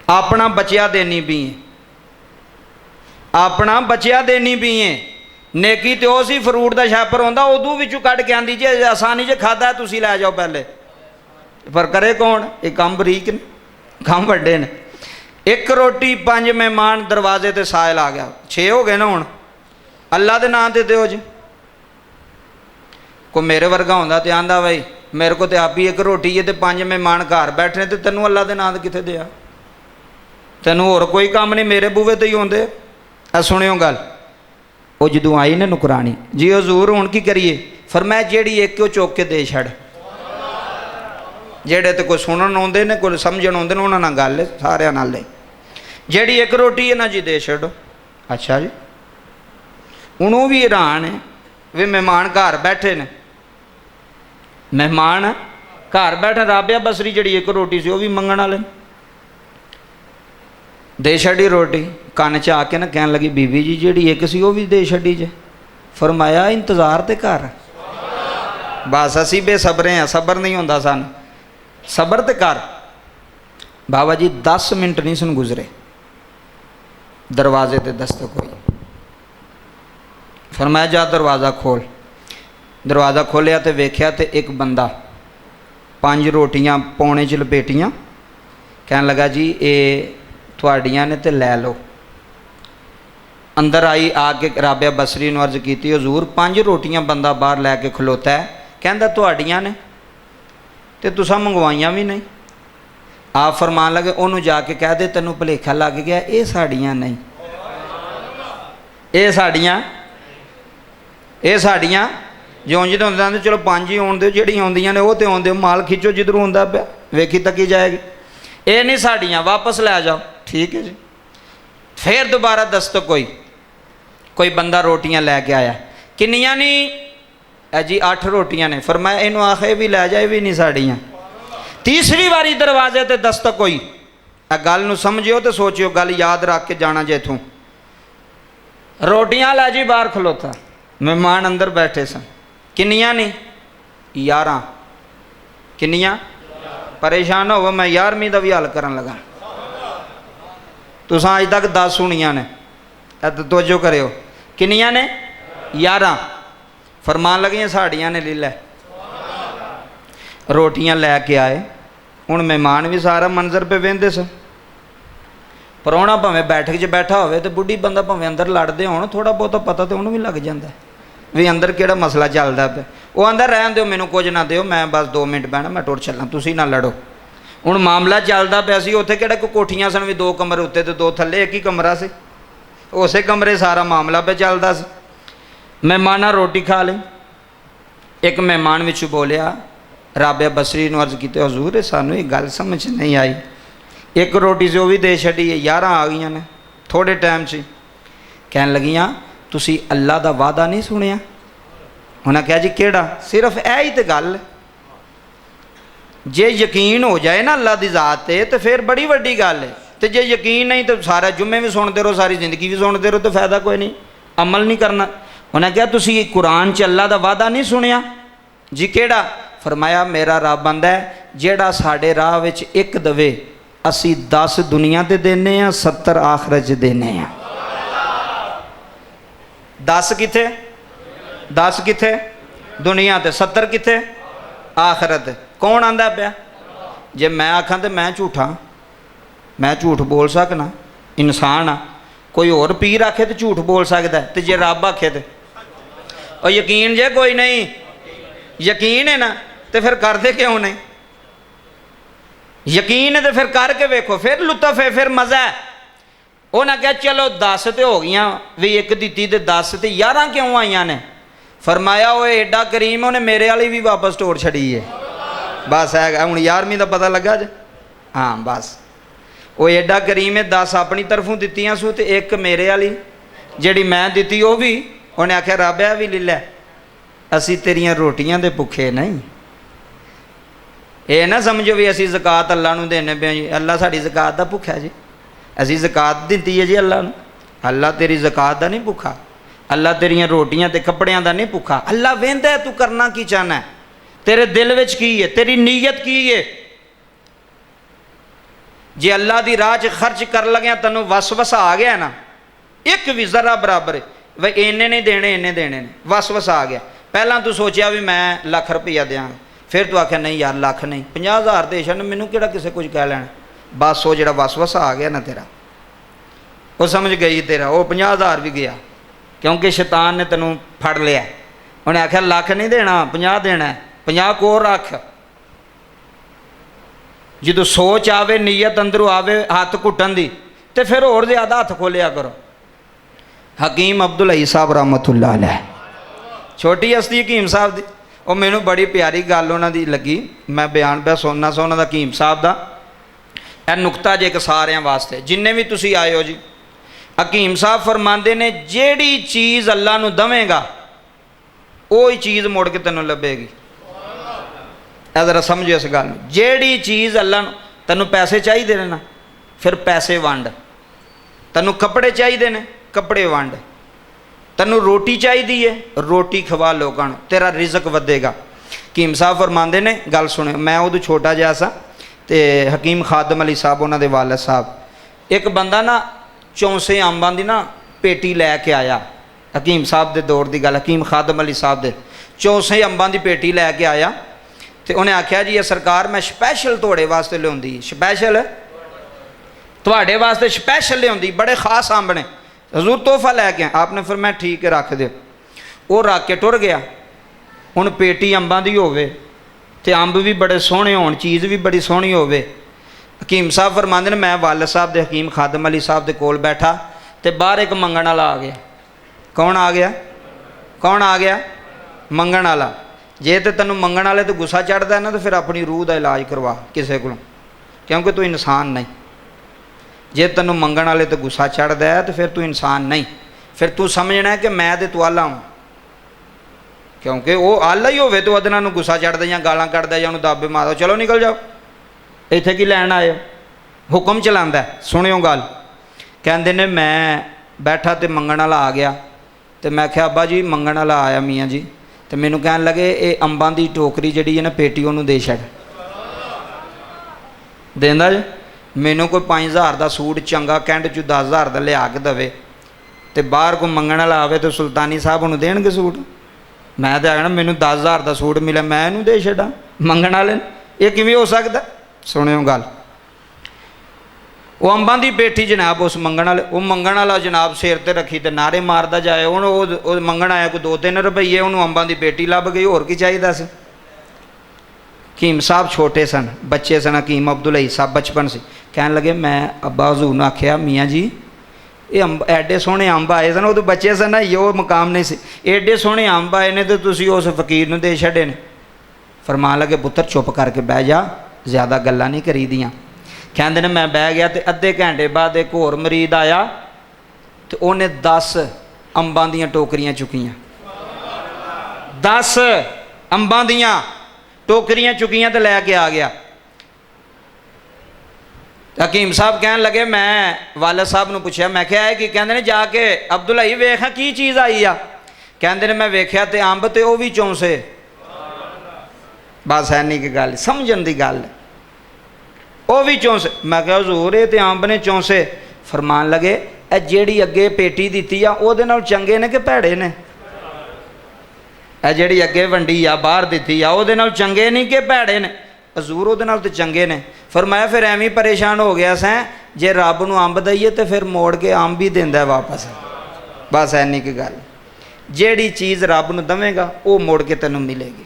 अपना बचिया देनी भी है, अपना बचिया देनी भी है। नेकी तो उस ही फ्रूट का छापर होंदा, उदू विचों कढ़ के आंदी जे आसानी जे खादा तुसी लै जाओ पहले, पर करे कौन? ये काम बरीक ने, काम वड्डे ने। एक रोटी 5 मेहमान दरवाजे ते सायल आ गया, 6 हो गए ना हुण। अल्लाह के नाम ते दिओ जी। कोई मेरे वर्गा होंदा ते आंदा भाई मेरे को तो आप ही एक रोटी है तो 5 मेहमान घर बैठने, तो तेनों अल्लाह के नाम कित्थे दिया? तेनों होर कोई काम नहीं, मेरे बूहे ते ही होंदे। सुनियो गल, वो जदों आई ने नुकरानी जी हजूर हुण की करिए? फरमाया जेड़ी एक चुक के दे छड़। जेड़े तो कोई सुनन आउंदे ने, कोई समझण आउंदे ने, उन्हां नाल गल है, सारियां नाल है। जेड़ी एक रोटी है ना जी दे छड़ो। अच्छा जी। हुण वो भी हैरान है वे मेहमान घर बैठे ने, मेहमान घर बैठे। राबिया बसरी जड़ी एक रोटी सी वो भी मंगण वाले, दे छड़ी रोटी। कन च आके ना कहन लगी बीबी जी जी एक सी वो भी दे छड़ी जे। फरमाया इंतजार ते कर, बस असी बेसबरे हैं, सबर नहीं होंदा सन, सबर ते कर। बाबा जी 10 मिनट नहीं सन गुजरे, दरवाजे ते दस्तक हुई। फरमाया जा दरवाज़ा खोल। दरवाज़ा खोलिया तो वेख्या तो एक बंदा 5 रोटियां पौने च लपेटियां, कहन लगा जी ये तुहाड़ियां ने ते लै लो। अंदर आई आके राबिया बसरी नूं अर्ज की हजूर 5 रोटियां बंदा बाहर लैके खलोता है, कहंदा तुहाड़ियां ने ते तुसां मंगवाइयां भी नहीं। आप फरमान लगे उन्होंने जाके कह दे तैनूं भुलेखा लग गया, ये साड़ियां नहीं, ये साड़ियां, ये साड़ियां जो जिद होंदे चलो 5 ही आउण दिओ, जिहड़ियां आउंदियां ने वो तो आउण दिओ, माल खिच्चो जिधरों आउंदा पिया, वेखी तकी जाएगी। ये नहीं साड़ियां, वापस लै जाओ। ठीक है जी। फिर दोबारा दस्तक होई, कोई बंदा रोटियां लैके आया। किन्नियां नहीं जी 8 रोटियां ने। फरमाया इनू आखे भी लै जाए, भी नहीं साड़ियां। तीसरी बारी दरवाजे ते दस्तक होई। गल नूं समझियो तो सोचियो, गल याद रख के जाना जे इथों। रोटियां लै जी बाहर खलोता, मेहमान अंदर बैठे सन। किन्नियां नहीं? 11। किन्नियां? परेशान हो मैं 11वीं का भी हल करन लगा। तुसां अज तक 10 सुनिया ने, तवज्जो करियो। किन्नियां ने? 11। फरमान लगियां साड़ियां ने ले लै। रोटियां लैके आए। हुण मेहमान भी सारा मंजर पे वेंदे सन। परौणा भावें बैठक च बैठा होवे तो बुढ़ी बंदा भावें अंदर लड़दे होण, थोड़ा बहुत पता तो उन्होंने भी लग जाता है भी अंदर किहड़ा मसला चलदा पिया। वो अंदर रहन दिओ, मैनूं कुछ ना दिओ, मैं बस 2 मिनट बहना, मैं टुर चलना, तुसीं ना लड़ो। हुण मामला चलदा पिया सी, उत्थे किहड़ा कोई कोठियां सन भी 2 कमरे उत्ते ते 2 थल्ले, एक ही कमरा सी, उसे कमरे सारा मामला पे चलदा सी। मेहमानां रोटी खा लई। एक मेहमान विच बोलिया, राबिया बसरी नूं अर्ज कीती हजूर सानूं ये गल समझ नहीं आई, एक रोटी से वो भी दे छड़ी है, 11 आ गई ने थोड़े टाइम से। कहन लगियां तुसी अल्लाह दा वादा नहीं सुनिया? उन्हें कहा जी केड़ा? सिर्फ यही तो गल, जे यकीन हो जाए ना अल्लाह दी ज़ात ते तो फिर बड़ी वड्डी गल है, तो जे यकीन नहीं तो सारा जुम्मे भी सुनते रहो, सारी जिंदगी भी सुनते रहो, तो फायदा कोई नहीं, अमल नहीं करना। उन्हें कहा तुसी कुरान च अल्लाह दा वादा नहीं सुनिया? जी केड़ा? फरमाया मेरा रब आंदा है जेड़ा साडे राह विच एक दवे असी 10 दुनिया ते देने हैं, 70 आखरत च देने हैं। 10 किथे? 10 किथे? दुनिया ते, 70 किथे? आखरत। कौन आंदा पिया? जे मैं आखां तो मैं झूठा, मैं झूठ बोल सकना, इंसान आ। कोई और पीर आखे तो झूठ बोल सकता है, तो जे रब आखे तो और यकीन जे कोई नहीं, यकीन है ना तो फिर करते क्यों नहीं? यकीन है तो फिर करके वेखो, फिर लुत्फ है, फिर मज़ा है। उन्हें कहा चलो 10 तो हो गई भी, एक दी तो 10 तो 11 क्यों आईया ने? फरमाया वो एडा करीम, उन्हें मेरे वाली भी वापस टोर छड़ी है। बस है हूँ 11वीं का पता लगा जे। हाँ बस वो एडा करीम है, 10 अपनी तरफों दित्तियां सू तो एक मेरे वाली जी मैं दिती वो भी। उन्हें आख्या राबिया भी ले लै, असी तेरियां रोटियां दे भुखे नहीं। ये ना समझो भी असी ज़कात अल्लाह नूं देने पे जी, अल्लाह साड़ी ज़कात दा भुखा जी, असी ज़कात दित्ती है जी अल्लाह नूं। अल्लाह तेरी ज़कात दा नहीं भुखा, अल्लाह तेरियां रोटियां ते कपड़ियां दा नहीं भुखा। अल्लाह वेंदा है तू करना की चाहना है, तेरे दिल विच की है, तेरी नीयत की है। जे अल्लाह की राह च खर्च कर लग्या तेनों वसवसा आ गया ना, एक भी जरा बराबर वे इन्ने नहीं देने, इन्ने देने ने, वसवसा आ गया। पहला तू सोचा भी मैं लाख रुपया देंगा, फिर तू आख्या नहीं यार लाख नहीं 50,000 दे छड़, मैनू किहड़ा किसे कुछ कह लेना। बस वो जिहड़ा वसवसा आ गया ना तेरा, वो समझ गई तेरा, वो 50,000 भी गया, क्योंकि शैतान ने तेनों फड़ लिया। उन्हें आख्या लाख नहीं देना 50 देना, 50 को रख। जो सोच आवे, नीयत अंदरों आवे हाथ घुटन की, तो फिर होर ज़्यादा हाथ खोलिया करो। हकीम अब्दुल हई साहब रहमतुल्लाह अलैह, छोटी हस्ती हकीम साहब की, और मैनू बड़ी प्यारी गल उन्हां दी लगी। मैं बयान पे सुनना सा उन्हां दा हकीम साहब का, यह नुकता जे एक सारिਆਂ वास्ते जिन्ने भी तुसी आए हो जी। हकीम साहब फरमाते ने जेड़ी चीज़ अल्लाह नू दवेगा वो ही चीज़ मुड़ के तेनों लभेगी। जरा समझो इस गल, जेड़ी चीज़ अल्लाह नू, तेनों पैसे चाहिए ने ना, फिर पैसे वंड, तेनों कपड़े चाहिए ने, कपड़े वंड, तेनों रोटी चाहिए है, रोटी खवा लोगों को, तेरा रिजक वधेगा। हकीम साहब फरमाते ने, गल सुने, मैं उदों छोटा जिहा सा, ते हकीम खादम अली साहब उन्होंने वालिद साहब, एक बंदा ना चौंसे अंबां दी ना पेटी लैके आया। हकीम साहब के दौर की गल, हकीम खादम अली साहब दे चौंसे अंबां दी पेटी लैके आया, तो उन्हें आख्या जी ये सरकार मैं स्पैशल थोड़े वास्ते लियाउंदी, स्पैशल तुहाडे वास्ते स्पैशल लियाउंदी, बड़े खास अंब ने, हजूर तोहफा लैके आए। आपने फिर मैं ठीक है रख दो, वो रख के टुर गया। हुण पेटी अंबां दी होवे ते अंब भी बड़े सोहने होण, चीज़ भी बड़ी सोहनी होवे। हकीम साहब फरमांदे ने मैं वालिद साहब दे हकीम खादम अली साहब दे कोल बैठा, तो बाहर एक मंगण वाला आ गया। कौन आ गया? कौन आ गया? मंगण वाला। जे तो तेनों मंगण वाले तो गुस्सा चढ़ता है ना, तो फिर अपनी रूह का इलाज करवा किसी को, क्योंकि तू इंसान नहीं। जे तेनों मंगण वाले तो गुस्सा चढ़ता है तो फिर तू इंसान नहीं, फिर तू समझना है कि मैं तो तू आला हूँ, क्योंकि वो आला ही होवे तो अदना नूं गुस्सा चढ़ता या गालां कढ़दा या उन्होंने दाबे मारो, चलो निकल जाओ, इत्थे की लैन आए हो, हुक्म चलांदा है। सुनियो गल, कहंदे ने मैं बैठा तो मंगण वाला आ गया, तो मैं आख्या अब्बा जी मंगण वाला आया मियाँ जी, तो मैनू कहन लगे ये अंबां दी टोकरी जिहड़ी है ना पेटी उन्होंने दे छड़। देंदा जी, मैनू कोई 5,000 का सूट चंगा कैंट चू 10,000 का लिया के दवे, तो बाहर को मंगण वाला आवे तो सुल्तानी साहब उन्होंने देणगे सूट। मैं तो आखना मैनू 10,000 का सूट मिले मैं इनू दे छड़ा मंगण वाले, ये किवें हो सकता? सुनियो गल, वो अंबां दी पेठी जनाब उस मंगण वाले, वो मंगण वाला जनाब सिर ते रखी तो नारे मारदा जाए। हुण वो मंगण आया कोई 2-3 रुपये, उन्होंने अंबां दी पेटी लभ गई, होर की चाहिदा सी। हकीम साहब छोटे सन, बच्चे सन, हकीम अब्दुल हई साहब बचपन से, कहन लगे मैं अब्बा हजूर ने आख्या मियाँ जी ये अंब एडे सोहने अंब आए सन, उदों बच्चे सन ना, वो मकाम नहीं सी, एडे सोहने अंब आए ने तो तुसीं उस फकीर नूं दे छड़े ने। फरमान लगे पुत्तर चुप करके बह जा, ज़्यादा गल्लां नहीं करी दियां। कहंदे ने मैं बह गया, तो अद्धे घंटे बाद एक होर मरीद आया, तो उन्हें 10 अंबां दियां टोकरियां चुकियां, 10 अंबां दियां टोकरियां चुकियां तो लैके आ गया। हकीम साहब कहन लगे मैं वालिद साहब ने पूछा, मैं क्या है कि कहंदे ने जाके अब्दुल हई वेख की चीज़ आई आ। कहंदे ने मैं वेख्या तो अंब तो वह भी चौंसे। बस है नहीं कि गल समझन की गल, वो भी चौंसे। मैं क्या हजूर ये तो अंब ने चौंसे। फरमान लगे ए जेड़ी अगे पेटी दी आ उहदे नाल चंगे ने कि भैड़े ने? ए जेड़ी अगे वंडी आ बाहर दी आ उहदे नाल चंगे नहीं कि भैड़े ने? हजूर उहदे नाल तो चंगे ने। फरमाया फिर एवं परेशान हो गया सैं, जे रब नूं अंब दईए तो फिर मोड़ के अंब ही देंदा वापस। बस इन्नी की गल, जेड़ी चीज़ रब नूं दवेगा वो मोड़ के तेनों मिलेगी।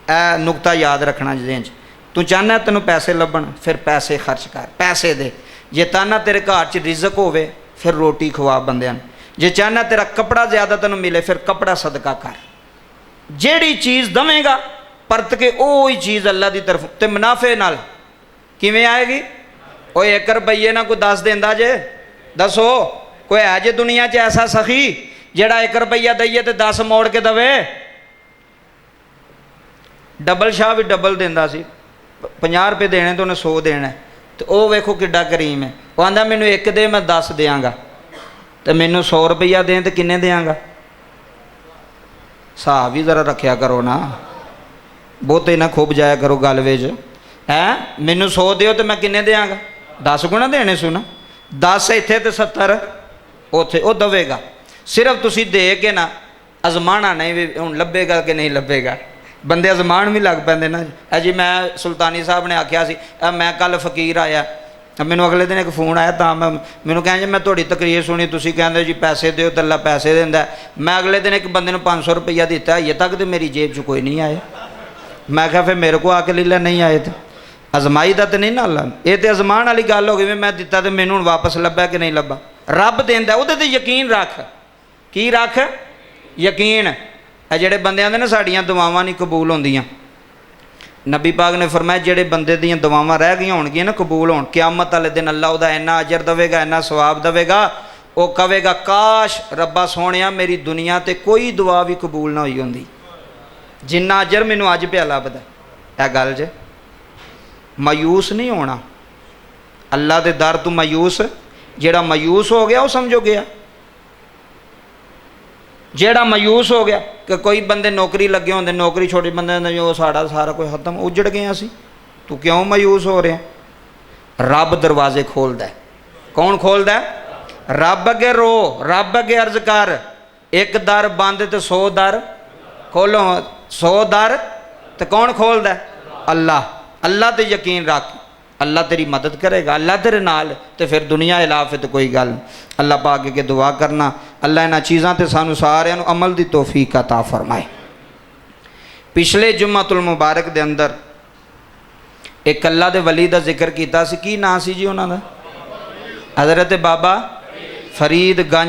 ए नुकता याद रखना जेहन च। तू चाहना तेनों पैसे लभण, फिर पैसे खर्च कर, पैसे दे। जे चाहना तेरे घर च रिजक होवे फिर रोटी खवा बंदियां नूं। जे चाहना तेरा कपड़ा ज़्यादा तेनों मिले फिर कपड़ा सदका कर। जेड़ी चीज़ दवेगा परत के वो ही चीज़ अल्लाह की तरफ ते मुनाफे नाल किवें आएगी? वो 1 रुपये ना कोई 10 देंदा जे? दसो कोई है जे दुनिया च ऐसा सखी जेड़ा 1 रुपया दईए तो 10 मोड़ के दवे? डबल शाह भी डबल देंदा सी, 50 रुपये देने तो उन्हें 100 देना। तो वह वेखो किड्डा करीम है। वो आंदा मैनू 1 दे मैं 10 देंगा, तो मैनू 100 रुपया दें तो किन्ने देंगा? हिसाब भी जरा रखा करो ना, बहुते ना खुब जाया करो गल विच। है मैनू 100 दिओ तो मैं किन्ने देंगा? 10 गुणा देने सुना 10 इत्थे ते 70 उत्थे वो दवेगा सिर्फ तुसी दे के ना अजमाना नहीं भी हुण लभेगा कि नहीं लभेगा बंदे अजमान भी लग पैंदे ना जी मैं सुल्तानी साहब ने आख्या सी मैं कल फकीर आया मैनू अगले दिन एक फोन आया तो मैनू कहें जी मैं थोड़ी तकरीर सुनी तुसी कहंदे जी पैसे दो तो अल्लाह पैसे देंदा मैं अगले दिन एक बंदे नूं 500 रुपया दिता अजे तक तो मेरी जेब च कोई नहीं आया मैं क्या फिर मेरे को आके ले ला नहीं आए तो अजमाई का तो नहीं ना अल्लाह ये तो अजमान वाली गल हो गई मैं दिता तो मैनू वापस लभा कि नहीं लभा रब देंदा उहदे ते यकीन रख की रख यकीन है जेड़े बंदे आंदे ना साड़ियां दुआवां नहीं कबूल होंदियां नबी पाक ने फरमाया जेड़े बंदे दियां दुआवां रह गई होणगियां ना कबूल होण क़यामत वाले दिन अल्लाह उहदा इन्ना अजर देवेगा इन्ना सवाब देवेगा वो कहेगा काश रब्बा सोहणिया मेरी दुनिया ते कोई दुआ भी कबूल ना होई होंदी जिन्ना अजर मैनू अज पिया लभदा है गल जे मायूस नहीं होना अल्लाह के दर तू मायूस जेड़ा मायूस हो गया वो समझो गया जेड़ा मायूस हो गया कि कोई बंदे नौकरी लगे होंगे नौकरी छोटी बंदे जो साड़ा सारा कोई खत्म उजड़ गए असी तू क्यों मायूस हो रहा रब दरवाजे खोलदा है कौन खोलदा है रब अगे रो रब अगे अर्ज कर एक दर बंद तो 100 दर खोलो 100 दर तो कौन खोलदा है अल्लाह अल्लाह ते यकीन रख अल्लाह तेरी मदद करेगा अल्लाह तेरे नाल तो फिर दुनिया इलाफ है तो कोई गल अल्लाह पाक के दुआ करना अल्लाह इन्हां चीज़ां ते सानू सारियां नू अमल दी तौफीक अता फरमाए। पिछले जुम्मतुल मुबारक दे अंदर एक अल्लाह दे वली दा जिक्र कीता सी की नाम सी जी उन्हां दा हज़रत बाबा फरीद गंज